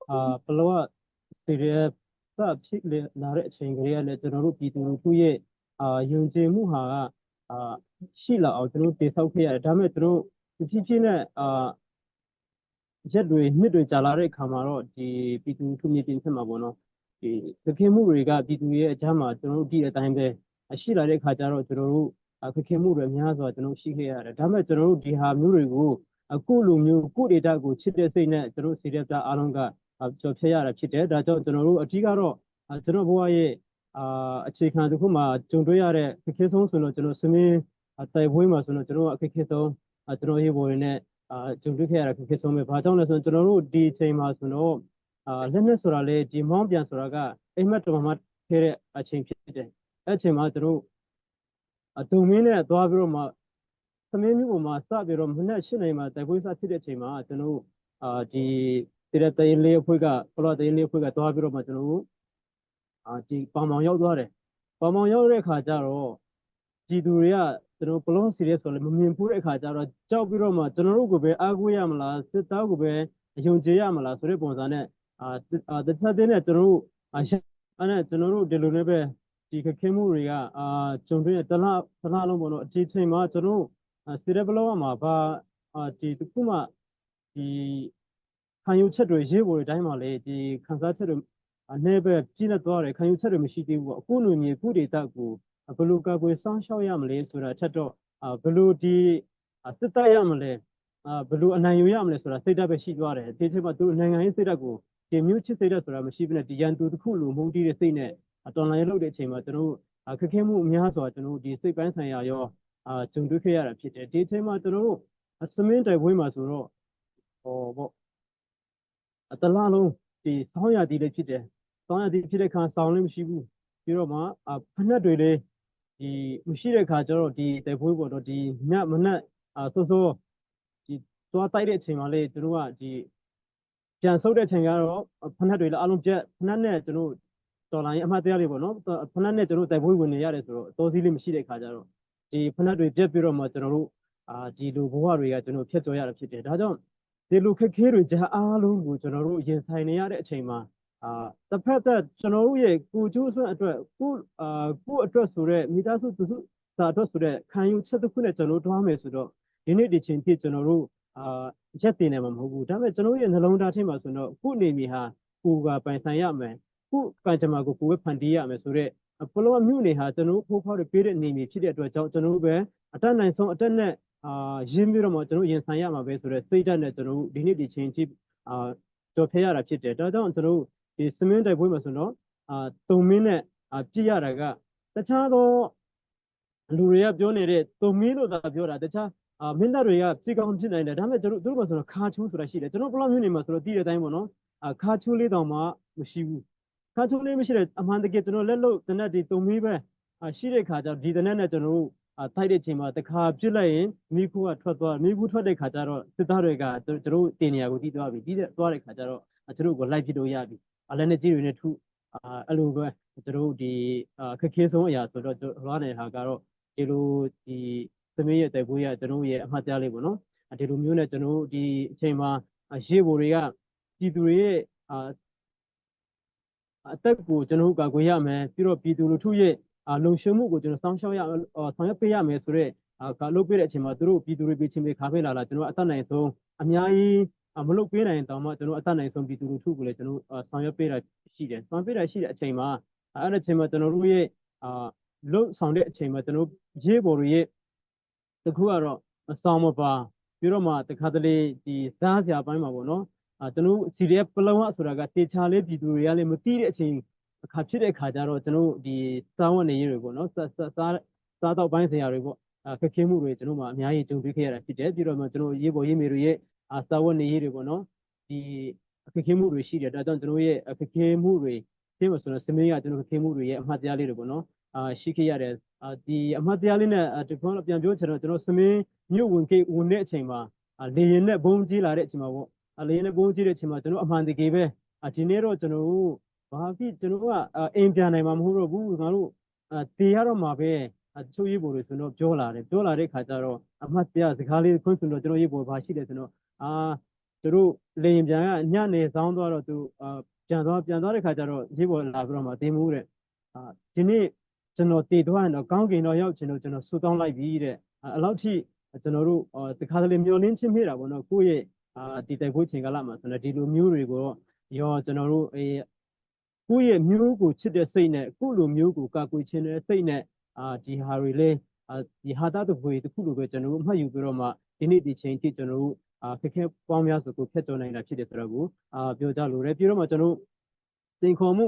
ဘလောကစီရီယစဖြစ်လာတဲ့အချိန်ကလေးကလည်းကျွန်တော်တို့ပြည်သူလူထုရဲ့ယုံကြည်မှုဟာရှိလာအောင်ကျွန်တော်တို့တည်ဆောက်ခဲ့ရတယ်ဒါပေမဲ့ကျွန်တော်တို့ဖြည်းဖြည်းနဲ့ရက်တွေနှစ်တွေကြာလာတဲ့အခါမှာတော့ဒီပြည်သူလူထုမြေပြင်ဖြစ်မှာပေါ့နော်ဒီသခင်မှုတွေကပြည်သူရဲ့အကြမ်းမှာကျွန်တော်တို့ဒီအတိုင်းပဲရှိလာတဲ့အခါကျတော့ကျွန်တော်တို့သခင်မှုတွေများစွာကျွန်တော်ရှိခဲ့ရတယ်ဒါပေမဲ့ကျွန်တော်တို့ဒီဟာမျိုးတွေကိုအခုလိုမျိုးကိုယ့်ဒေတာကိုချစ်တဲ့စိတ်နဲ့ကျွန်တော်စီရက်တာအားလုံးကကြော်ဖြတ်ရတာဖြစ်တယ်ဒါကြောင့်ကျွန်တော်တို့အထူးကတော့ကျွန်တော်ဘဝရဲ့အခြေခံတစ်ခုမှာကြုံတွေ့ရတဲ့အခက်အခဲဆုံးဆိုတော့ကျွန်တော်စမင်းတိုင်ပွဲမှာဆိုတော့ကျွန်တော်အခက်အခဲဆုံးကျွန်တော်ရေးပေါ်နေကြုံတွေ့ခဲ့ရတာအခက်အခဲဆုံးပဲဘာကြောင့်လဲဆိုတော့ကျွန်တော်တို့ဒီအချိန်မှာဆိုတော့လက်နဲ့ဆိုတာလေဒီမောင်းပြန်ဆိုတာကအိမ်မက်တော်မှာခဲ့တဲ့အချိန်ဖြစ်တယ်အဲ့အချိန်မှာကျွန်တော်တုံမင်းနဲ့သွားပြီးတော့မှသမင်းမျိုးပေါ်မှာစပြီးတော့မနေ့၈နိုင်မှာတိုက်ပွဲစဖြစ်တဲ့အချိန်မှာကျွန်တော်ဒီတရတရင်လေးအဖွဲ့ကပလောတရင်လေးအဖွဲ့ကသွားပြီးတော့မှကျွန်တော်ဒီပေါင်မောင်ရောက်သွားတယ်ပေါင်မောင်ရောက်တဲ့အခါကျတော့ဒီသူတွေကကျွန်တော်ပလောစီရဲဆိုလည်းမမြင်ဘူးတဲ့အခါကျတော့ကြောက်ပြီးတော့မှကျွန်တော်တို့ကိုပဲအားကိုးရမလားစစ်သားကိုပဲယုံကြည်ရမလားဆိုတဲ့ပုံစံနဲ့တခြားတဲ့နဲ့ကျွန်တော်တို့အဲ့နဲ့ကျွန်တော်တို့ဒီလိုနဲ့ပဲဒီခက်ခဲမှုတွေကကြုံတွေ့တလားလုံးပေါ့နော်အချိန်ချိန်မှာကျွန်တော်စီရဲဘလောမှာဒီတခုမှဒီခံယူချက်တွေရေးပေါ်တဲ့အတိုင်းမှာလေဒီခန်းစားချက်တွေအနေပဲကြီးလက်သွားတယ်ခံယူချက်တွေမရှိသေးဘူးပေါ့အခုလိုမျိုးကုဒေတာကိုဘယ်လိုကာကွယ်စောင့်ရှောက်ရမလဲဆိုတာချက်တော့ဘယ်လိုဒီစစ်တပ်ရမလဲဘယ်လိုအနိုင်ယူရမလဲဆိုတာစိတ်ဓာတ်ပဲရှိသွားတယ်ဒီချိန်မှာသူနိုင်ငံရေးစိတ်ဓာတ်ကိုဒီမျိုးချစ်စိတ်ဓာတ်ဆိုတာမရှိဘဲနဲ့ဒီရန်သူတစ်ခုလိုမုန်းတီးတဲ့စိတ်နဲ့တော်လှန်ရေးလုပ်တဲ့အချိန်မှာကျွန်တော်ခက်ခဲမှုအများစွာကျွန်တော်ဒီစိတ်ပိုင်းဆိုင်ရာရောကြုံတွေ့ခဲ့ရတာဖြစ်တယ်ဒီအချိန်မှာကျွန်တော်စမင်းတိုက်ပွဲမှာဆိုတော့ဟောပေါ့တလားလုံးဒီဆောင်းရည်လေးဖြစ်တယ်ဆောင်းရည်ဖြစ်တဲ့ခါဆောင်းလည်းမရှိဘူးပြီးတော့မှဖက်နှက်တွေလည်းဒီမရှိတဲ့ခါကျတော့ဒီတိုက်ပွဲပေါ်တော့ဒီညမနက်စောစောဒီသွားတိုက်တဲ့အချိန်မှာလေသူတို့ကဒီပြန်ဆုတ်တဲ့အချိန်ကတော့ဖက်နှက်တွေလည်းအလုံးပြက်ဖက်နှက်နဲ့သူတို့တော်လိုင်းအမှတ်တရလေးပေါ့နော်ဖက်နှက်နဲ့သူတို့တိုက်ပွဲဝင်နေရတယ်ဆိုတော့အတော်စီးလေးမရှိတဲ့ခါကျတော့ဒီဖက်နှက်တွေပြက်ပြီးတော့မှကျွန်တော်တို့ဒီလိုဘဝတွေကကျွန်တော်ဖြတ်ကျော်ရတာဖြစ်တယ်ဒါကြောင့်ဒီလိုခက်ခဲတွေကြားအားလုံးကိုကျွန်တော်တို့ရင်ဆိုင်နေရတဲ့အချိန်မှာတစ်ဖက်သက်ကျွန်တော်တို့ရဲ့ကိုကျိုးဆွမ်းအတွက်ကိုအတွက်ဆိုတဲ့မိသားစုသူစုစာအတွက်ဆိုတဲ့ခံယူချက်တစ်ခုနဲ့ကျွန်တော်တို့တွားမယ်ဆိုတော့ဒီနေ့ဒီချိန်ထိကျွန်တော်တို့ရက်တည်နေမှာမဟုတ်ဘူးဒါပေမဲ့ကျွန်တော်တို့ရဲ့နှလုံးသားထဲမှာဆိုတော့ကိုနေမီဟာကိုကပိုင်ဆိုင်ရမယ်ကိုကံကြမ္မာကိုပဲဖန်တီးရမယ်ဆိုတော့ဘလောမျိုးနေဟာကျွန်တော်တို့ဖိုးဖောက်တွေပေးတဲ့နေမီဖြစ်တဲ့အတွက်ကြောင့်ကျွန်တော်တို့ပဲအတက်နိုင်ဆုံးအတက်နဲ့ရင်းပြီးတော့မှကျွန်တော်ရင်ဆိုင်ရမှာပဲဆိုတော့စိတ်ဓာတ်နဲ့ကျွန်တော်တို့ဒီနေ့ဒီချိန်ထိကြော်ဖျက်ရတာဖြစ်တယ်ဒါကြောင့်ကျွန်တော်တို့ဒီစမင်းတိုက်ပွဲမှာဆိုတော့တုံမင်းနဲ့ပြည့်ရတာကတခြားသောလူတွေကပြောနေတဲ့တုံမင်းလို့သာပြောတာတခြားမင်းသားတွေကပြည့်ကောင်းဖြစ်နိုင်တယ်ဒါပေမဲ့တို့မှာဆိုတော့ခါချိုးဆိုတာရှိတယ်ကျွန်တော်ဘလောက်မျိုးနေမှာဆိုတော့တည်တဲ့အတိုင်းပေါ့နော်ခါချိုးလေးတောင်မှမရှိဘူးခါချိုးလေးမရှိတဲ့အမှန်တကယ်ကျွန်တော်လက်လို့တနက်ဒီတုံမင်းပဲရှိတဲ့ခါကျတော့ဒီတနက်နဲ့ကျွန်တော်တို့တိုက်တဲ့အချိန်မှာတခါပြစ်လိုက်ရင်မိခိုးကထွက်သွားမိခိုးထွက်တဲ့ခါကျတော့စစ်သားတွေကသူတို့တင်နေရာကိုတီးသွားပြီတီးသွားတဲ့ခါကျတော့သူတို့ကိုလိုက်ပစ်လို့ရပြီလက်နဲ့ကြီးတွေနဲ့ထုအဲ့လိုပဲသူတို့ဒီခက်ခဲဆုံးအရာဆိုတော့လွားနေတဲ့ဟာကတော့ဒီလိုဒီသမီးရဲ့တိုက်ပွဲရကျွန်တော်ရဲ့အမှတ်တရလေးပေါ့နော်ဒီလိုမျိုးနဲ့ကျွန်တော်ဒီအချိန်မှာရေဘိုတွေကပြည်သူတွေရဲ့အသက်ကိုကျွန်တော်ကာကွယ်ရမယ်ပြီးတော့ပြည်သူလူထုရဲ့လုံခြုံမှုကိုကျွန်တော်ဆောင်ရွက်ပေးရမယ်ဆိုတော့လုပ်ပေးတဲ့အချိန်မှာသူတို့ပြည်သူတွေပြည်ချင်းတွေခါပေးလာကျွန်တော်အသက်နိုင်ဆုံးအများကြီးမလုပ်ပေးနိုင်တောင်မှကျွန်တော်အသက်နိုင်ဆုံးပြည်သူလူထုကိုလည်းကျွန်တော်ဆောင်ရွက်ပေးတာရှိတယ်ဆောင်ပေးတာရှိတဲ့အချိန်မှာအဲ့ဒီအချိန်မှာကျွန်တော်တို့ရဲ့လုံဆောင်တဲ့အချိန်မှာကျွန်တော်ရေးပေါ်တွေရဲ့တခုကတော့အဆောင်မပါပြီးတော့မှတခါတလေဒီစားစရာပိုင်းမှာပေါ့နော်ကျွန်တော်စီရီယပလုံကဆိုတာကတေချာလေးပြည်သူတွေကလည်းမသိတဲ့အချိန်အခါဖြစ်တဲ့ခါကျတော့ကျွန်တော်ဒီစားဝတ်နေရေးတွေပေါ့နော်စားတော့ပိုင်းစရာတွေပေါ့ခက်ခဲမှုတွေကျွန်တော်မှအများကြီးကြုံတွေ့ခဲ့ရတာဖြစ်တယ်ပြီးတော့မှကျွန်တော်ရေးပေါ်ရေးမေတွေရဲ့စားဝတ်နေရေးတွေပေါ့နော်ဒီခက်ခဲမှုတွေရှိတယ်ဒါကြောင့်ကျွန်တော်ရဲ့ခက်ခဲမှုတွေရှင်းမဆိုတော့စမင်းကကျွန်တော်ခက်ခဲမှုတွေရဲ့အမှတ်တရားလေးတွေပေါ့နော်ရှိခဲ့ရတယ်ဒီအမှတ်တရားလေးနဲ့ဒီကောပြန်ပြောချင်တော့ကျွန်တော်စမင်းမြို့ဝင်တဲ့အချိန်မှာလေရင်နဲ့ဘုံကြီးလာတဲ့အချိန်မှာပေါ့လေရင်နဲ့ဘုံကြီးတဲ့အချိန်မှာကျွန်တော်အမှန်တကယ်ပဲဒီနေ့တော့ကျွန်တော်တို့ဘာဖြစ်ကျွန်တော်ကအိမ်ပြန်နိုင်မှာမဟုတ်တော့ဘူးငါတို့တေရတော့မှာပဲချိုးရေးပေါ်လို့ဆိုတော့ပြောလာတဲ့ခါကျတော့အမှတ်တရစကားလေးခွန်းဆိုတော့ကျွန်တော်ရေးပေါ်ဘာရှိတယ်ဆိုတော့ တို့လေရင်ပြန်ကညနေဆောင်သွားတော့သူပြန်သွားတဲ့ခါကျတော့ရေးပေါ်လာပြီးတော့မှတင်မှုတဲ့ဒီနေ့ကျွန်တော်တည်သွားရင်တော့ကောင်းကင်တော့ရောက်ချင်လို့ကျွန်တော်ဆူတောင်းလိုက်ပြီတဲ့အဲ့လောက်ထိကျွန်တော်တို့တခါတလေမျောလင်းချင်းမိတာပေါ့နော်ကိုယ့်ရဲ့ဒီတိုက်ပွဲချိန်ကာလမှာဆိုတော့ဒီလိုမျိုးတွေကိုရောကျွန်တော်တို့ကိုယ့်ရဲ့မျိုးကိုချစ်တဲ့စိတ်နဲ့ကိုယ့်လိုမျိုးကိုကာကွယ်ခြင်းတဲ့စိတ်နဲ့ဒီဟာတွေလေဒီဟာတာတပွေတစ်ခုလိုပဲကျွန်တော်တို့မှတ်ယူပြီးတော့မှဒီနေ့ဒီချိန်ထိကျွန်တော်တို့ခက်ခဲပေါင်းများစွာကိုဖျက်ကျော်နိုင်တာဖြစ်တယ်ဆိုတော့ကိုပြောကြလို့ရပြီးတော့မှကျွန်တော်တို့စင်ခေါ်မှု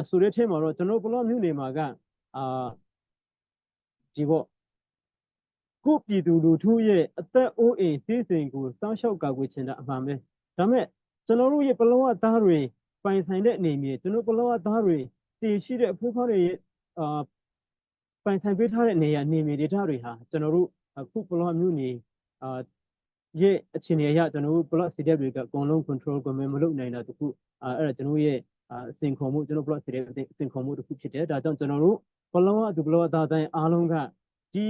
ဆိုတဲ့ထဲမှာတော့ကျွန်တော်ဘလော့မြို့နယ်မှာကဒီပေါ့ကိုပြည်သူလူထုရဲ့အသက်အိုးအိမ်စီးစိမ်ကိုစောင့်ရှောက်ကာကွယ်ခြင်းတာအမှန်ပဲဒါမဲ့ကျွန်တော်တို့ရဲ့ပလောကသားတွေပိုင်ဆိုင်တဲ့အနေမျိုးကျွန်တော်ပလောကသားတွေတည်ရှိတဲ့အဖို့ဖောက်တွေပိုင်ဆိုင်ပေးထားတဲ့နေရာနေမြေဒေသတွေဟာကျွန်တော်တို့အခုပလောမျိုးနေရဲ့အခြေအနေအရကျွန်တော်တို့ block CDF တွေကအကုန်လုံး control ကိုမလုပ်နိုင်တာတခုအဲ့ဒါကျွန်တော်ရဲ့စင်ခေါ်မှုကျွန်တော် block CDF စင်ခေါ်မှုတခုဖြစ်တယ်ဒါကြောင့်ကျွန်တော်တို့ဘလောကသူဘလောကသားတိုင်းအားလုံးကဒ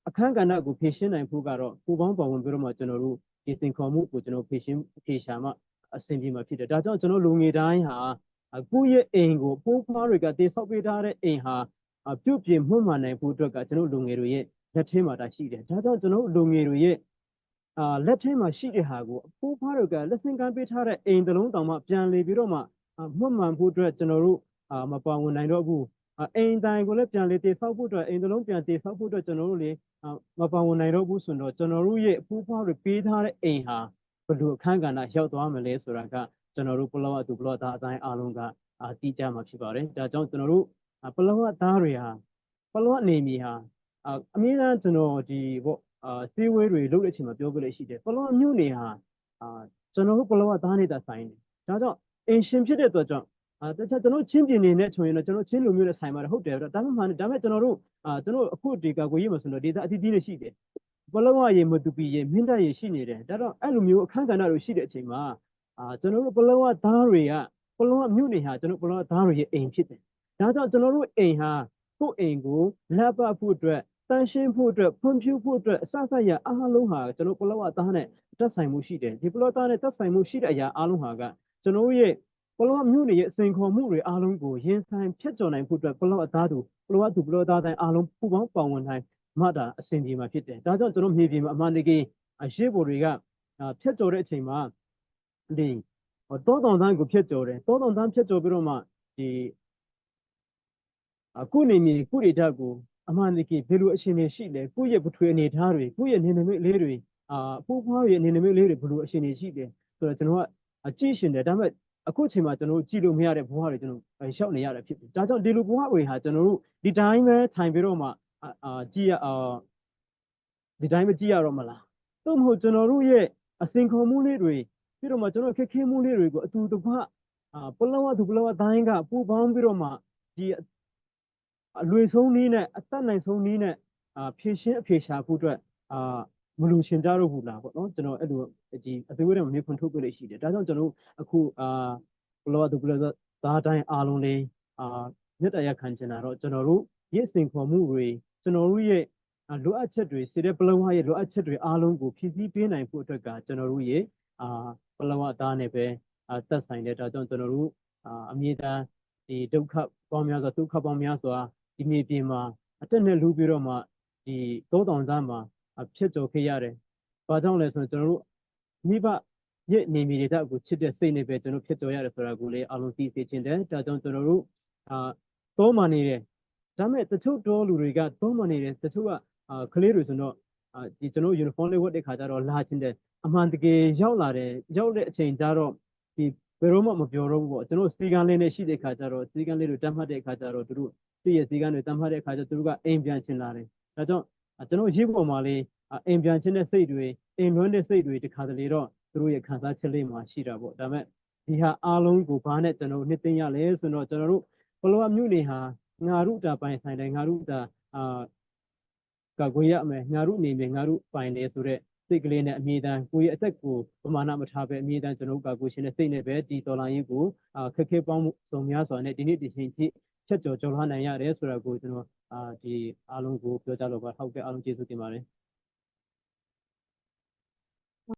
ီအခန်းကဏ္ဍကိုဖြည့်ရှင်းနိုင်ဖို့ကတော့ပူပေါင်းပါဝင်ပြီးတော့မှကျွန်တော်တို့ဒီစင်ခေါ်မှုကိုကျွန်တော်ဖြည့်ရှာမှအဆင်ပြေမှာဖြစ်တယ်ဒါကြောင့်ကျွန်တော်လူငယ်တိုင်းဟာကိုယ့်ရဲ့အိမ်ကိုပိုးဖွားတွေကတည်ဆောက်ပေးထားတဲ့အိမ်ဟာပြုတ်ပြင်းမှွတ်မှန်နိုင်ဖို့အတွက်ကကျွန်တော်လူငယ်တွေရဲ့လက်ထဲမှာရှိတယ်ဒါကြောင့်ကျွန်တော်လူငယ်တွေရဲ့လက်ထဲမှာရှိတဲ့ဟာကိုအဖိုးဖွားတွေကလက်ဆင့်ကမ်းပေးထားတဲ့အိမ်တလုံးတောင်မှပြန်လေပြီးတော့မှမှတ်မှန်ဖို့အတွက်ကျွန်တော်တို့မပါဝင်နိုင်တော့ဘူးအိမ်တိုင်ကိုလည်းပြန်လေတည်ဆောက်ဖို့အတွက်အိမ်တလုံးပြန်တည်ဆောက်ဖို့အတွက်ကျွန်တော်တို့လေမပါဝင်နိုင်တော့ဘူးဆိုတော့ကျွန်တော်တို့ရဲ့အဖိုးဖွားတွေပေးထားတဲ့အိမ်ဟာဘယ်လိုအခန်းကဏ္ဍရောက်သွားမလဲဆိုတာကကျွန်တော်တို့ပလောကသူပလောသားအတိုင်းအားလုံးကသိကြမှာဖြစ်ပါတယ်ဒါကြောင့်ကျွန်တော်တို့ပလောကသားတွေဟာပလောကနေမီဟာအမြဲတမ်းကျွန်တော်ဒီပေါ့စီးဝေးတွေလုပ်တဲ့အချိန်မှာပြောပြလို့ရှိတယ်ပလောမြို့နေဟာကျွန်တော်တို့ပလောကသားနေတာဆိုင်တယ်ဒါကြောင့်အင်ရှင်ဖြစ်တဲ့အတွက်ကြောင့်တခြားကျွန်တော်ချင်းပြည်နေနဲ့ဆိုရင်တော့ကျွန်တော်ချင်းလူမျိုးနဲ့ဆိုင်ပါတယ်ဟုတ်တယ်ဒါမှမဟုတ်ဒါပေမဲ့ကျွန်တော်တို့အခုဒီကကိုရေးမှာဆိုတော့ဒေတာအသီးသီးနဲ့ရှိတယ်ပလောကရေမတူပီရေမင်းတပ်ရေရှိနေတယ်ဒါတော့အဲ့လိုမျိုးအခန်းကဏ္ဍတွေရှိတဲ့အချိန်မှာကျွန်တော်တို့ပလောကသားတွေကပလောကမြို့နေဟာကျွန်တော်ပလောကသားတွေရဲ့အိမ်ဖြစ်တယ်ဒါကြောင့်ကျွန်တော်တို့အိမ်ဟာကိုယ့်အိမ်ကိုလက်ပတ်ဖို့အတွက်တန်ရှင်းဖို့အတွက်ဖွံ့ဖြိုးဖို့အတွက်အစစရအားလုံးဟာကျွန်တော်ပလောကသားနဲ့တက်ဆိုင်မှုရှိတယ်ဒီပလောကသားနဲ့တက်ဆိုင်မှုရှိတဲ့အရာအားလုံးဟာကကျွန်တော်ရဲ့ပလောကမြို့နယ်ရဲ့အစဉ်ခေါ်မှုတွေအားလုံးကိုရင်ဆိုင်ဖြတ်ကျော်နိုင်ဖို့အတွက်ပလောကသားသူပလောကသူပလောကသားတိုင်းအားလုံးပူပေါင်းပါဝင်နိုင်မှတာအစဉ်ပြေမှာဖြစ်တယ်ဒါကြောင့်ကျွန်တော်မြေပြင်မှာအမှန်တကယ်ရှေ့ပေါ်တွေကဖြတ်ကျော်တဲ့အချိန်မှာဒီတောတောင်တန်းကိုဖြတ်ကျော်တယ်တောတောင်တန်းဖြတ်ကျော်ပြီးတော့မှဒီကိုနေမြေကိုဒေတာကိုအမှန်တကယ်ဘယ်လိုအခြေအနေရှိလဲကိုယ့်ရဲ့ပထွေအနေထားတွေကိုယ့်ရဲ့နေနမိတ်လေးတွေပိုးဖွားရဲ့နေနမိတ်လေးတွေဘယ်လိုအခြေအနေရှိတယ်ဆိုတော့ကျွန်တော်ကကြည့်ရှင်တယ်ဒါပေမဲ့အခုချိန်မှာကျွန်တော်တို့ကြည့်လို့မရတဲ့ဘဝတွေကျွန်တော်ရှောက်နေရတာဖြစ်တယ်ဒါကြောင့်ဒီလိုဘဝတွေဟာကျွန်တော်တို့ဒီတိုင်းပဲထိုင်ပြီးတော့မှကြည့်ရဒီတိုင်းပဲကြည့်ရတော့မလားသို့မဟုတ်ကျွန်တော်တို့ရဲ့အစဉ်ခေါ်မှုလေးတွေပြီးတော့မှကျွန်တော်ခက်ခဲမှုလေးတွေကိုအတူတကွပလောကသူပလောကတိုင်းကပူပေါင်းပြီးတော့မှဒီအလွေဆုံးနည်းနဲ့အသက်နိုင်ဆုံးနည်းနဲ့ဖြည့်ရှင်းအဖြေရှာဖို့အတွက်မလူရှင်ကြတော့ဘူးလားပေါ့နော်ကျွန်တော်အဲ့လိုဒီအသေးဝဲတွေမှာမြေခွန်ထုတ်ပြလို့ရှိတယ်ဒါကြောင့်ကျွန်တော်အခုဘလော့သူဘလော့သားတိုင်းအားလုံးလေးမြတ်တရားခံချင်တာတော့ကျွန်တော်တို့ရစ်စင်ခေါ်မှုတွေကျွန်တော်တို့ရဲ့လိုအပ်ချက်တွေစီတဲ့ပလော့ရဲ့လိုအပ်ချက်တွေအားလုံးကိုဖြည့်ဆည်းပေးနိုင်ဖို့အတွက်ကကျွန်တော်တို့ရဲ့ပလော့သားနဲ့ပဲသက်ဆိုင်တဲ့ဒါကြောင့်ကျွန်တော်တို့အမြဲတမ်းဒီဒုက္ခပေါင်းများစွာဒုက္ခပေါင်းများစွာဒီမြေပြင်မှာအတက်နဲ့လူပြီးတော့မှဒီတောတောင်သားမှာဖြစ်ကျော်ခဲ့ရတယ်။ဘာကြောင့်လဲဆိုတော့ကျွန်တော်တို့မိဘရဲ့နေမြေဒေသကိုချစ်တဲ့စိတ်နဲ့ပဲကျွန်တော်ဖြစ်ကျော်ရတယ်ဆိုတာကိုလည်းအလုံးသိစေချင်တယ်။ဒါကြောင့်ကျွန်တော်တို့တောမှာနေတယ်။ဒါမဲ့တချို့တောလူတွေကတောမှာနေတယ်တချို့ကကလေးတွေဆိုတော့ဒီကျွန်တော် uniform လေးဝတ်တဲ့ခါကျတော့လာချင်းတယ်အမှန်တကယ်ရောက်လာတယ်ရောက်တဲ့အချိန်ကျတော့ဒီဘယ်တော့မှမပြောတော့ဘူးပေါ့ကျွန်တော်စီကံလေးနဲ့ရှိတဲ့ခါကျတော့စီကံလေးတွေတတ်မှတ်တဲ့ခါကျတော့သူတို့သိရစီကံတွေတတ်မှတ်တဲ့ခါကျတော့သူတို့ကအိမ်ပြန်ချင်လာတယ်ဒါကြောင့်ကျွန်တော်ရေးပေါ်မှာလေးအိမ်ပြန်ချင်တဲ့စိတ်တွေအိမ်လွှမ်းတဲ့စိတ်တွေတခါတလေတော့သူတို့ရဲ့ခံစားချက်လေးမှာရှိတာပေါ့ဒါမဲ့ဒီဟာအားလုံးကိုဘာနဲ့ကျွန်တော်နှစ်သိမ့်ရလဲဆိုတော့ကျွန်တော်တို့ဘလော့မြို့နေဟာငါတို့တာပိုင်ဆိုင်တယ်ငါတို့တာကကိုရမယ်ငါတို့နေမယ်ငါတို့ပိုင်တယ်ဆိုတော့စိတ်ကလေးနဲ့အမြဲတမ်းကိုယ့်ရဲ့အသက်ကိုပမာဏမထားပဲအမြဲတမ်းကျွန်တော်ကကိုရှင်တဲ့စိတ်နဲ့ပဲဒီတော်လိုင်းရေးကိုခက်ခဲပေါင်းမှုစုံများစွာနဲ့ဒီနေ့ဒီချိန်ထိချက်ကျော်ကျော်လွှားနိုင်ရတယ်ဆိုတာကိုကျွန်တော်ဒီအားလုံးကိုပြောကြတော့ပါဟုတ်ကဲ့အားလုံးကျေးဇူးတင်ပါတယ်